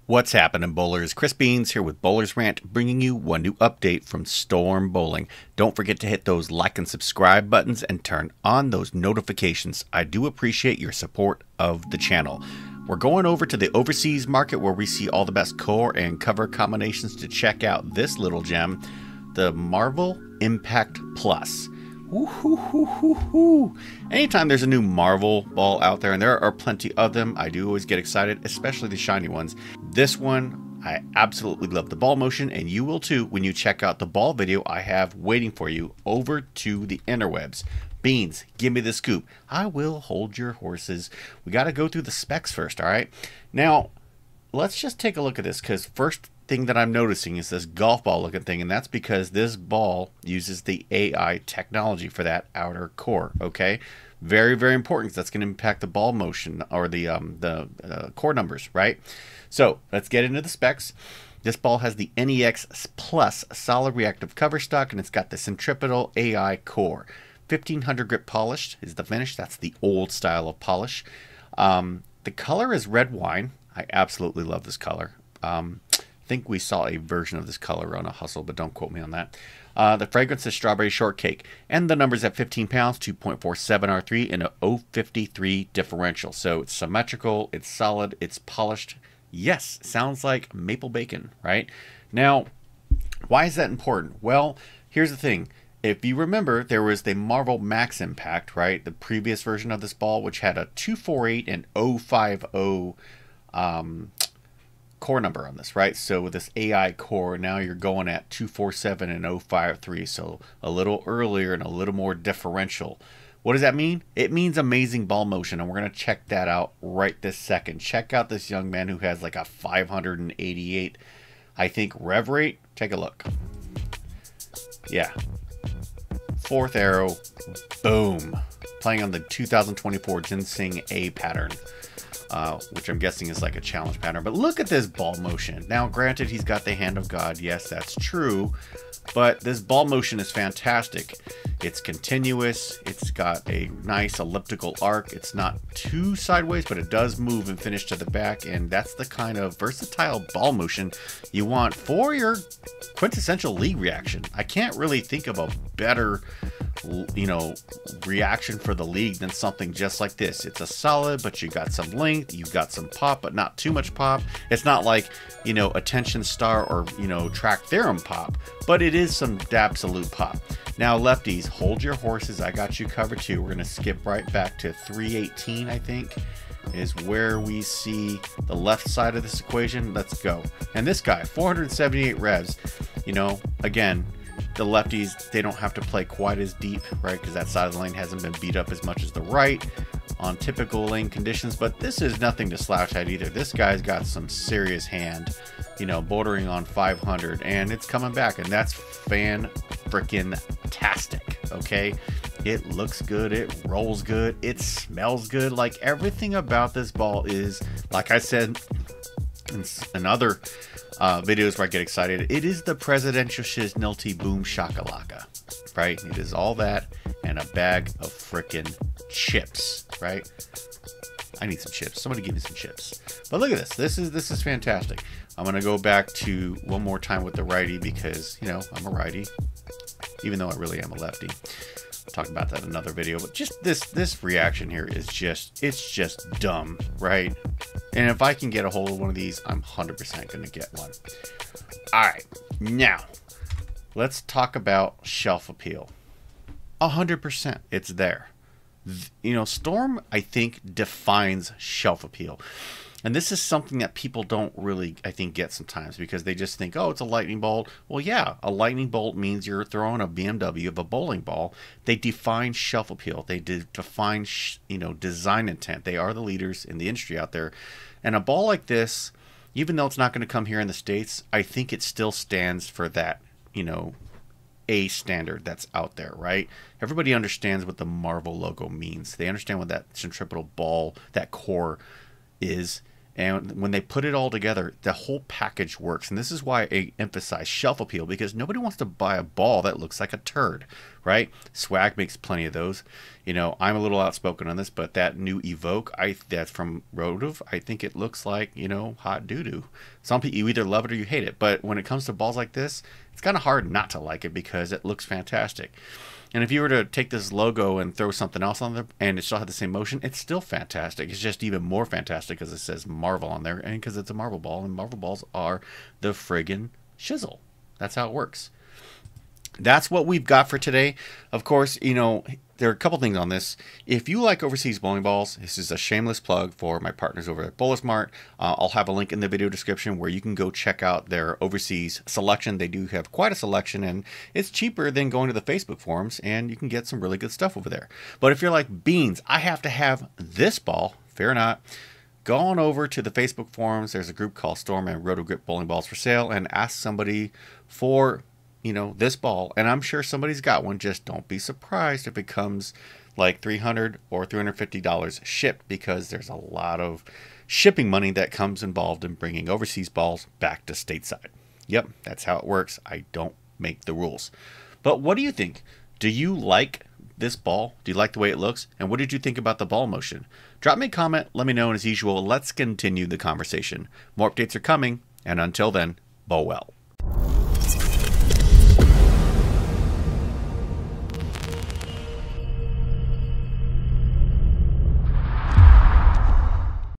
What's happening, bowlers? Chris Beans here with Bowlers Rant, bringing you one new update from Storm Bowling. Don't forget to hit those like and subscribe buttons and turn on those notifications. I do appreciate your support of the channel. We're going over to the overseas market where we see all the best core and cover combinations to check out this little gem, the Marvel Impact Plus. Woo-hoo-hoo-hoo-hoo. Anytime there's a new Marvel ball out there, and there are plenty of them, I do always get excited, especially the shiny ones. This one, I absolutely love the ball motion, and you will too when you check out the ball video I have waiting for you over to the interwebs. Beans, give me the scoop. I will hold your horses. We got to go through the specs first, all right? Now, let's just take a look at this, because first thing that I'm noticing is this golf ball looking thing, and that's because this ball uses the AI technology for that outer core. Okay, very, very important, because that's going to impact the ball motion or the core numbers, right? So let's get into the specs. This ball has the NEX Plus solid reactive cover stock, and it's got the centripetal AI core. 1500 grit polished is the finish. That's the old style of polish. The color is red wine. I absolutely love this color. I think we saw a version of this color on a hustle, but don't quote me on that. The fragrance is strawberry shortcake, and the number's at 15 pounds, 2.47 R3, and a 053 differential. So it's symmetrical, it's solid, it's polished. Yes, sounds like maple bacon, right? Now, why is that important? Well, here's the thing. If you remember, there was the Marvel Max Impact, right? The previous version of this ball, which had a 248 and 050 core number on this, right? So with this AI core, now you're going at 247 and 053, so a little earlier and a little more differential. What does that mean? It means amazing ball motion, and we're going to check that out right this second. Check out this young man who has like a 588, I think, rev rate. Take a look. Yeah. Fourth arrow, boom. Playing on the 2024 Ginseng A pattern. Which I'm guessing is like a challenge pattern. But look at this ball motion. Now, granted, he's got the hand of God. Yes, that's true. But this ball motion is fantastic. It's continuous. It's got a nice elliptical arc. It's not too sideways, but it does move and finish to the back. And that's the kind of versatile ball motion you want for your quintessential league reaction. I can't really think of a better, you know, reaction for the league than something just like this. It's a solid, but you got some length, you've got some pop, but not too much pop. It's not like, you know, Attention Star or, you know, Track Theorem pop, but it is some absolute pop. Now, lefties, hold your horses. I got you covered too. We're going to skip right back to 318, I think, is where we see the left side of this equation. Let's go. And this guy, 478 revs, you know, again, the lefties, they don't have to play quite as deep, right? Because that side of the lane hasn't been beat up as much as the right on typical lane conditions. But this is nothing to slouch at either. This guy's got some serious hand, you know, bordering on 500, and it's coming back, and that's fan-frickin-tastic, okay? It looks good, it rolls good, it smells good. Like, everything about this ball is, like I said in other videos where I get excited, it is the presidential shiznilty boom shakalaka, right? It is all that and a bag of frickin' chips, right? I need some chips. Somebody give me some chips. But look at this. This is fantastic. I'm gonna go back to one more time with the righty because, you know, I'm a righty, even though I really am a lefty. I'll talk about that in another video. But just this reaction here is just, it's just dumb, right? And if I can get a hold of one of these, I'm 100% gonna get one. All right, now let's talk about shelf appeal. 100%, it's there. You know, Storm, I think, defines shelf appeal. And this is something that people don't really, I think, get sometimes because they just think, oh, it's a lightning bolt. Well, yeah, a lightning bolt means you're throwing a BMW of a bowling ball. They define shelf appeal. They define, you know, design intent. They are the leaders in the industry out there. And a ball like this, even though it's not going to come here in the States, I think it still stands for that, you know, a standard that's out there, right? Everybody understands what the Marvel logo means. They understand what that centripetal ball, that core is. And when they put it all together, the whole package works. And this is why I emphasize shelf appeal, because nobody wants to buy a ball that looks like a turd, right? Swag makes plenty of those. You know, I'm a little outspoken on this, but that new Evoke, that's from Rotive, I think it looks like, you know, hot doo-doo. Some people, you either love it or you hate it. But when it comes to balls like this, it's kind of hard not to like it because it looks fantastic. And if you were to take this logo and throw something else on there and it still had the same motion, it's still fantastic. It's just even more fantastic because it says Marvel on there and because it's a Marvel ball, and Marvel balls are the friggin' shizzle. That's how it works. That's what we've got for today. Of course, you know, there are a couple things on this. If you like overseas bowling balls, this is a shameless plug for my partners over at BowlerSmart. I'll have a link in the video description where you can go check out their overseas selection. They do have quite a selection, and it's cheaper than going to the Facebook forums, and you can get some really good stuff over there. But if you're like, Beans, I have to have this ball, fair or not, go on over to the Facebook forums. There's a group called Storm and Roto Grip Bowling Balls for Sale, and ask somebody for, you know, this ball, and I'm sure somebody's got one. Just don't be surprised if it comes like $300 or $350 shipped, because there's a lot of shipping money that comes involved in bringing overseas balls back to stateside. Yep, that's how it works. I don't make the rules. But what do you think? Do you like this ball? Do you like the way it looks? And what did you think about the ball motion? Drop me a comment, let me know, and as usual, let's continue the conversation. More updates are coming, and until then, bow well.